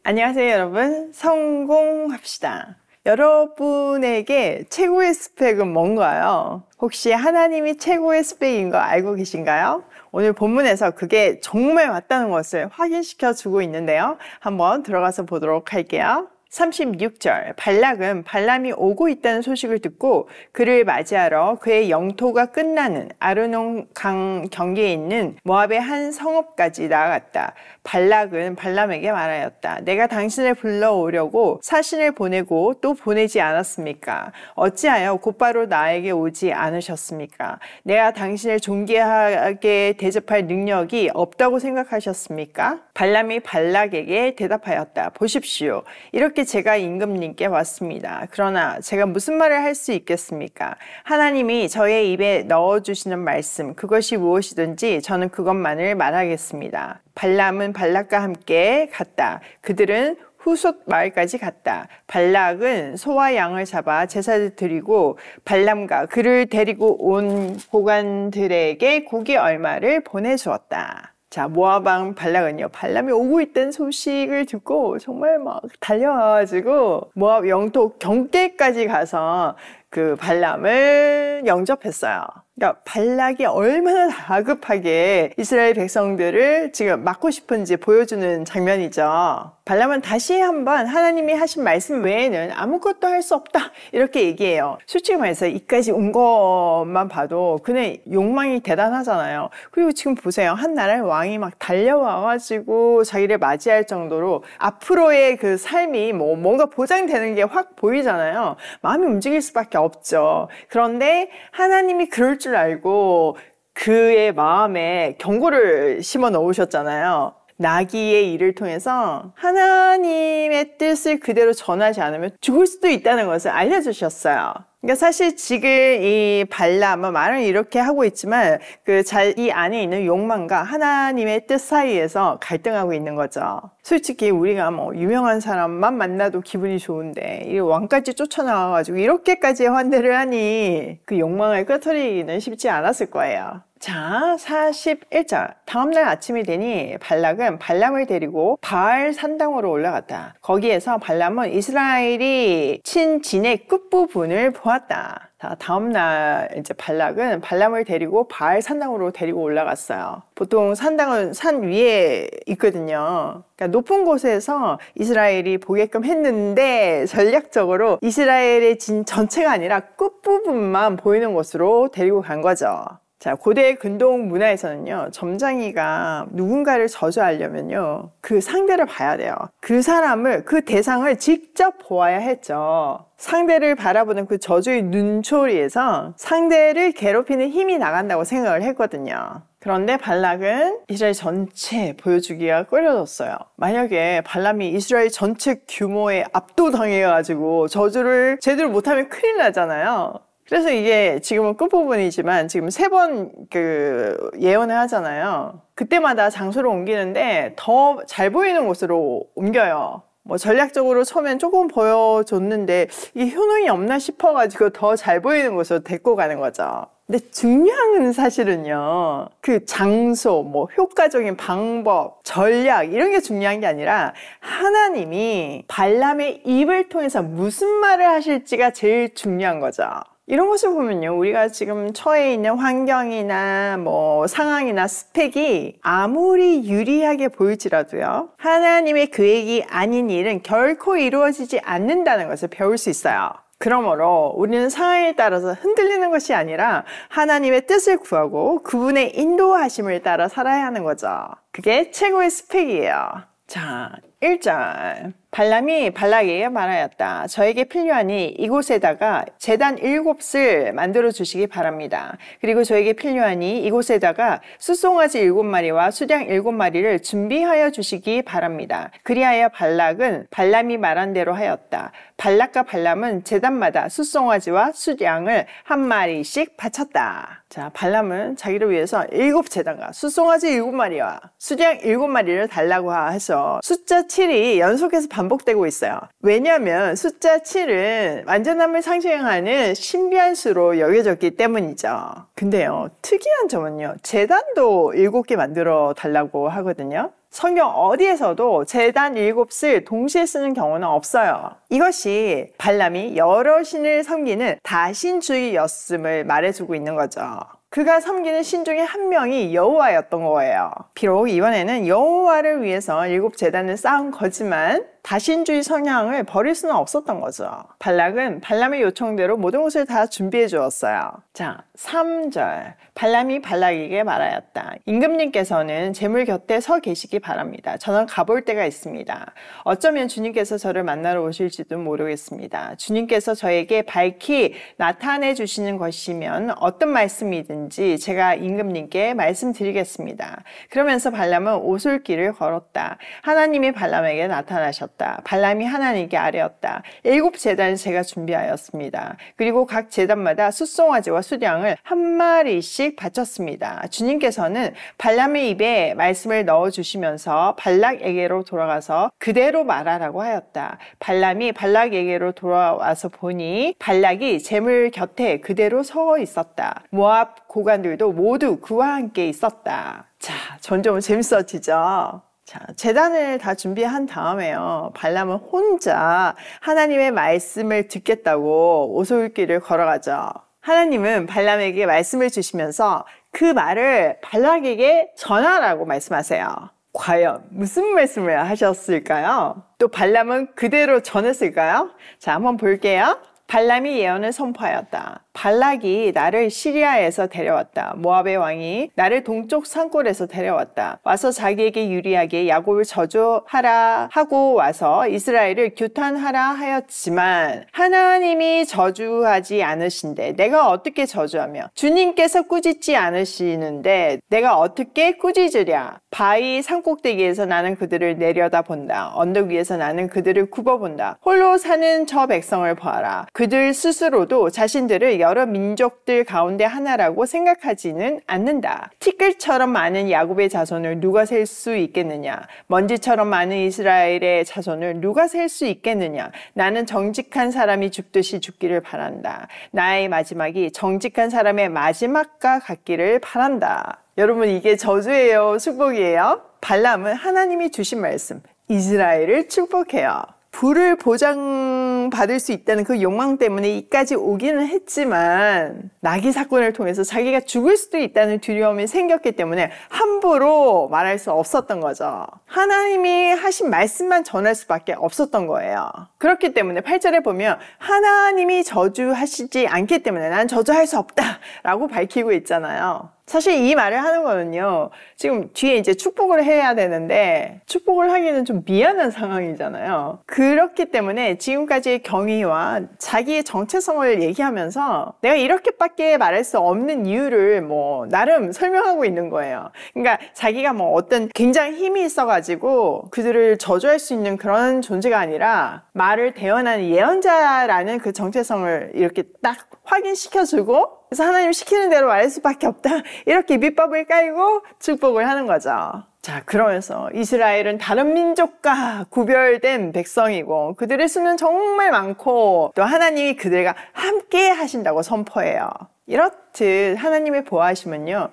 안녕하세요, 여러분. 성공합시다. 여러분에게 최고의 스펙은 뭔가요? 혹시 하나님이 최고의 스펙인 거 알고 계신가요? 오늘 본문에서 그게 정말 맞다는 것을 확인시켜 주고 있는데요. 한번 들어가서 보도록 할게요. 36절, 발락은 발람이 오고 있다는 소식을 듣고 그를 맞이하러 그의 영토가 끝나는 아르논 강 경계에 있는 모압의 한 성읍까지 나아갔다. 발락은 발람에게 말하였다. 내가 당신을 불러오려고 사신을 보내고 또 보내지 않았습니까? 어찌하여 곧바로 나에게 오지 않으셨습니까? 내가 당신을 존귀하게 대접할 능력이 없다고 생각하셨습니까? 발람이 발락에게 대답하였다. 보십시오. 이렇게 제가 임금님께 왔습니다. 그러나 제가 무슨 말을 할 수 있겠습니까? 하나님이 저의 입에 넣어주시는 말씀, 그것이 무엇이든지 저는 그것만을 말하겠습니다. 발람은 발락과 함께 갔다. 그들은 후솥 마을까지 갔다. 발락은 소와 양을 잡아 제사를 드리고 발람과 그를 데리고 온 보관들에게 고기 얼마를 보내주었다. 자, 모압 왕 발락은요, 발람이 오고 있다는 소식을 듣고 정말 막 달려와가지고 모압 영토 경계까지 가서 그 발람을 영접했어요. 그러니까 발락이 얼마나 다급하게 이스라엘 백성들을 지금 막고 싶은지 보여주는 장면이죠. 발람은 다시 한번 하나님이 하신 말씀 외에는 아무것도 할 수 없다 이렇게 얘기해요. 솔직히 말해서 이까지 온 것만 봐도 그는 욕망이 대단하잖아요. 그리고 지금 보세요. 한 나라의 왕이 막 달려와가지고 자기를 맞이할 정도로 앞으로의 그 삶이 뭔가 보장되는 게 확 보이잖아요. 마음이 움직일 수밖에 없죠. 그런데 하나님이 그럴 줄 알고 그의 마음에 경고를 심어 넣으셨잖아요. 나귀의 일을 통해서 하나님의 뜻을 그대로 전하지 않으면 죽을 수도 있다는 것을 알려주셨어요. 그러니까 사실 지금 이 발람은 말은 이렇게 하고 있지만 그 자기 안에 있는 욕망과 하나님의 뜻 사이에서 갈등하고 있는 거죠. 솔직히 우리가 뭐 유명한 사람만 만나도 기분이 좋은데 이 왕까지 쫓아나와가지고 이렇게까지 환대를 하니 그 욕망을 끄트리기는 쉽지 않았을 거예요. 자, 41절. 다음날 아침이 되니 발락은 발람을 데리고 바알 산당으로 올라갔다. 거기에서 발람은 이스라엘이 친 진의 끝부분을 보았다. 자, 다음날 이제 발락은 발람을 데리고 바알 산당으로 데리고 올라갔어요. 보통 산당은 산 위에 있거든요. 그러니까 높은 곳에서 이스라엘이 보게끔 했는데 전략적으로 이스라엘의 진 전체가 아니라 끝부분만 보이는 곳으로 데리고 간 거죠. 자, 고대 근동 문화에서는요, 점장이가 누군가를 저주하려면요, 그 상대를 봐야 돼요. 그 사람을, 그 대상을 직접 보아야 했죠. 상대를 바라보는 그 저주의 눈초리에서 상대를 괴롭히는 힘이 나간다고 생각을 했거든요. 그런데 발락은 이스라엘 전체 보여주기가 꺼려졌어요. 만약에 발람이 이스라엘 전체 규모에 압도당해가지고 저주를 제대로 못하면 큰일 나잖아요. 그래서 이게 지금은 끝부분이지만 지금 3번 예언을 하잖아요. 그때마다 장소를 옮기는데 더 잘 보이는 곳으로 옮겨요. 뭐 전략적으로 처음엔 조금 보여줬는데 이게 효능이 없나 싶어가지고 더 잘 보이는 곳으로 데리고 가는 거죠. 근데 중요한 사실은요, 그 장소, 뭐 효과적인 방법, 전략 이런 게 중요한 게 아니라 하나님이 발람의 입을 통해서 무슨 말을 하실지가 제일 중요한 거죠. 이런 것을 보면요, 우리가 지금 처해 있는 환경이나 뭐 상황이나 스펙이 아무리 유리하게 보일지라도요, 하나님의 계획이 아닌 일은 결코 이루어지지 않는다는 것을 배울 수 있어요. 그러므로 우리는 상황에 따라서 흔들리는 것이 아니라 하나님의 뜻을 구하고 그분의 인도하심을 따라 살아야 하는 거죠. 그게 최고의 스펙이에요. 자, 1절. 발람이 발락에게 말하였다. 저에게 필요하니 이곳에다가 제단 7을 만들어 주시기 바랍니다. 그리고 저에게 필요하니 이곳에다가 숫송아지 7마리와 수량 7마리를 준비하여 주시기 바랍니다. 그리하여 발락은 발람이 말한 대로 하였다. 발락과 발람은 제단마다 숫송아지와 수량을 1마리씩 바쳤다. 자, 발람은 자기를 위해서 7제단과 숫송아지 7마리와 수량 7마리를 달라고 해서 숫자 7이 연속해서 반복되고 있어요. 왜냐하면 숫자 7은 완전함을 상징하는 신비한 수로 여겨졌기 때문이죠. 근데요, 특이한 점은요, 제단도 7개 만들어 달라고 하거든요. 성경 어디에서도 제단 7을 동시에 쓰는 경우는 없어요. 이것이 발람이 여러 신을 섬기는 다신주의였음을 말해주고 있는 거죠. 그가 섬기는 신 중에 한 명이 여호와였던 거예요. 비록 이번에는 여호와를 위해서 7제단을 쌓은 거지만 다신주의 성향을 버릴 수는 없었던 거죠. 발락은 발람의 요청대로 모든 것을 다 준비해 주었어요. 자, 3절. 발람이 발락에게 말하였다. 임금님께서는 제물 곁에 서 계시기 바랍니다. 저는 가볼 때가 있습니다. 어쩌면 주님께서 저를 만나러 오실지도 모르겠습니다. 주님께서 저에게 밝히 나타내 주시는 것이면 어떤 말씀이든지 제가 임금님께 말씀드리겠습니다. 그러면서 발람은 오솔길을 걸었다. 하나님이 발람에게 나타나셨다. 발람이 하나님께 아뢰었다. 7제단을 제가 준비하였습니다. 그리고 각 제단마다 숫송아지와 수량을 한 마리씩 바쳤습니다. 주님께서는 발람의 입에 말씀을 넣어주시면서 발락에게로 돌아가서 그대로 말하라고 하였다. 발람이 발락에게로 돌아와서 보니 발락이 제물 곁에 그대로 서 있었다. 모압 고관들도 모두 그와 함께 있었다. 자, 점점 재밌어지죠? 자, 제단을 다 준비한 다음에요. 발람은 혼자 하나님의 말씀을 듣겠다고 오솔길을 걸어가죠. 하나님은 발람에게 말씀을 주시면서 그 말을 발락에게 전하라고 말씀하세요. 과연 무슨 말씀을 하셨을까요? 또 발람은 그대로 전했을까요? 자, 한번 볼게요. 발람이 예언을 선포하였다. 발락이 나를 시리아에서 데려왔다. 모압의 왕이 나를 동쪽 산골에서 데려왔다. 와서 자기에게 유리하게 야곱을 저주하라 하고 와서 이스라엘을 규탄하라 하였지만 하나님이 저주하지 않으신데 내가 어떻게 저주하며 주님께서 꾸짖지 않으시는데 내가 어떻게 꾸짖으랴. 바위 산꼭대기에서 나는 그들을 내려다본다. 언덕 위에서 나는 그들을 굽어본다. 홀로 사는 저 백성을 보아라. 그들 스스로도 자신들을 여러 민족들 가운데 하나라고 생각하지는 않는다. 티끌처럼 많은 야곱의 자손을 누가 셀 수 있겠느냐? 먼지처럼 많은 이스라엘의 자손을 누가 셀 수 있겠느냐? 나는 정직한 사람이 죽듯이 죽기를 바란다. 나의 마지막이 정직한 사람의 마지막과 같기를 바란다. 여러분, 이게 저주예요? 축복이에요? 발람은 하나님이 주신 말씀, 이스라엘을 축복해요. 부를 보장받을 수 있다는 그 욕망 때문에 이까지 오기는 했지만 나귀 사건을 통해서 자기가 죽을 수도 있다는 두려움이 생겼기 때문에 함부로 말할 수 없었던 거죠. 하나님이 하신 말씀만 전할 수밖에 없었던 거예요. 그렇기 때문에 8절에 보면 하나님이 저주하시지 않기 때문에 난 저주할 수 없다 라고 밝히고 있잖아요. 사실 이 말을 하는 거는요, 지금 뒤에 이제 축복을 해야 되는데 축복을 하기는 좀 미안한 상황이잖아요. 그렇기 때문에 지금까지의 경위와 자기의 정체성을 얘기하면서 내가 이렇게밖에 말할 수 없는 이유를 나름 설명하고 있는 거예요. 그러니까 자기가 어떤 굉장히 힘이 있어가지고 그들을 저주할 수 있는 그런 존재가 아니라 말을 대언하는 예언자라는 그 정체성을 이렇게 딱 확인시켜주고, 그래서 하나님 시키는 대로 말할 수밖에 없다. 이렇게 밑밥을 깔고 축복을 하는 거죠. 자, 그러면서 이스라엘은 다른 민족과 구별된 백성이고 그들의 수는 정말 많고 또 하나님이 그들과 함께 하신다고 선포해요. 이렇듯 하나님의 보호하심은요,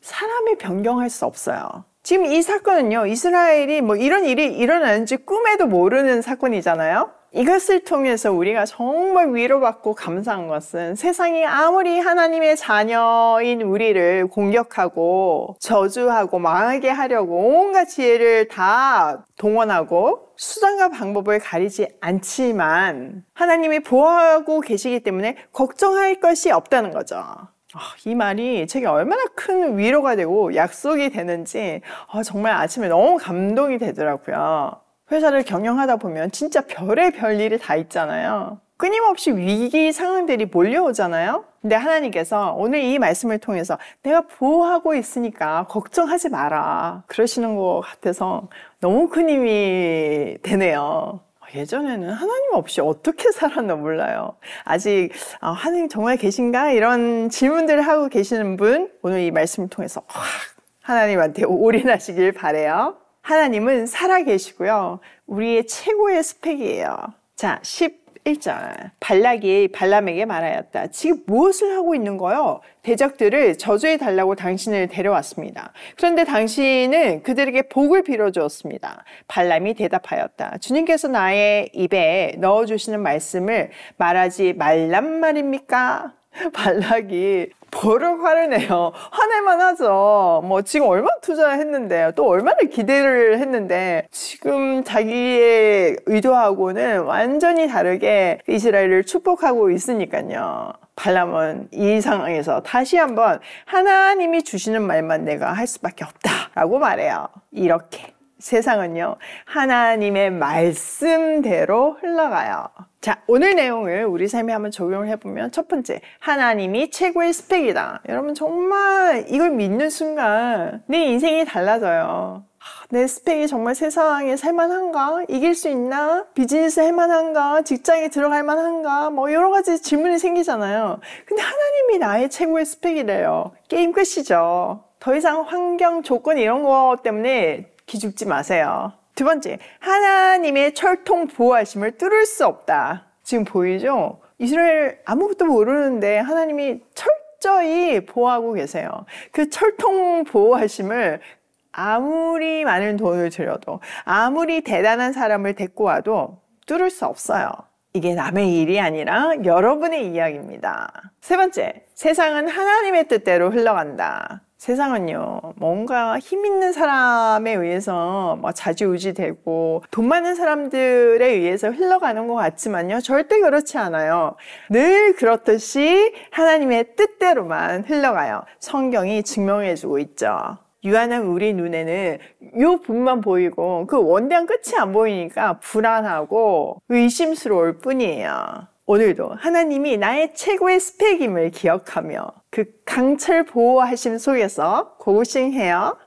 사람이 변경할 수 없어요. 지금 이 사건은요, 이스라엘이 이런 일이 일어나는지 꿈에도 모르는 사건이잖아요. 이것을 통해서 우리가 정말 위로받고 감사한 것은 세상이 아무리 하나님의 자녀인 우리를 공격하고 저주하고 망하게 하려고 온갖 지혜를 다 동원하고 수단과 방법을 가리지 않지만 하나님이 보호하고 계시기 때문에 걱정할 것이 없다는 거죠. 이 말이 제게 얼마나 큰 위로가 되고 약속이 되는지 정말 아침에 너무 감동이 되더라고요. 회사를 경영하다 보면 진짜 별의별 일이 다 있잖아요. 끊임없이 위기 상황들이 몰려오잖아요. 근데 하나님께서 오늘 이 말씀을 통해서 내가 보호하고 있으니까 걱정하지 마라 그러시는 것 같아서 너무 큰 힘이 되네요. 예전에는 하나님 없이 어떻게 살았나 몰라요. 아직 하나님 정말 계신가? 이런 질문들을 하고 계시는 분, 오늘 이 말씀을 통해서 확 하나님한테 올인하시길 바라요. 하나님은 살아계시고요, 우리의 최고의 스펙이에요. 자, 1절 발락이 발람에게 말하였다. 지금 무엇을 하고 있는 거요? 대적들을 저주해 달라고 당신을 데려왔습니다. 그런데 당신은 그들에게 복을 빌어주었습니다. 발람이 대답하였다. 주님께서 나의 입에 넣어주시는 말씀을 말하지 말란 말입니까? 발락이 뭐를 화를 내요. 화낼만 하죠. 뭐 지금 얼마나 투자했는데 또 얼마나 기대를 했는데 지금 자기의 의도하고는 완전히 다르게 이스라엘을 축복하고 있으니까요. 발람은 이 상황에서 다시 한번 하나님이 주시는 말만 내가 할 수밖에 없다 라고 말해요. 이렇게 세상은요 하나님의 말씀대로 흘러가요. 자, 오늘 내용을 우리 삶에 한번 적용을 해보면 첫 번째, 하나님이 최고의 스펙이다. 여러분 정말 이걸 믿는 순간 내 인생이 달라져요. 내 스펙이 정말 세상에 살만한가? 이길 수 있나? 비즈니스 할만한가? 직장에 들어갈 만한가? 뭐 여러 가지 질문이 생기잖아요. 근데 하나님이 나의 최고의 스펙이래요. 게임 끝이죠. 더 이상 환경, 조건 이런 거 때문에 기죽지 마세요. 두 번째, 하나님의 철통 보호하심을 뚫을 수 없다. 지금 보이죠? 이스라엘 아무것도 모르는데 하나님이 철저히 보호하고 계세요. 그 철통 보호하심을 아무리 많은 돈을 들여도 아무리 대단한 사람을 데리고 와도 뚫을 수 없어요. 이게 남의 일이 아니라 여러분의 이야기입니다. 세 번째, 세상은 하나님의 뜻대로 흘러간다. 세상은요 뭔가 힘 있는 사람에 의해서 뭐 좌지우지되고 돈 많은 사람들에 의해서 흘러가는 것 같지만요 절대 그렇지 않아요. 늘 그렇듯이 하나님의 뜻대로만 흘러가요. 성경이 증명해주고 있죠. 유한한 우리 눈에는 요 분만 보이고 그 원대한 끝이 안 보이니까 불안하고 의심스러울 뿐이에요. 오늘도 하나님이 나의 최고의 스펙임을 기억하며 그 강철 보호하심 속에서 고고싱해요.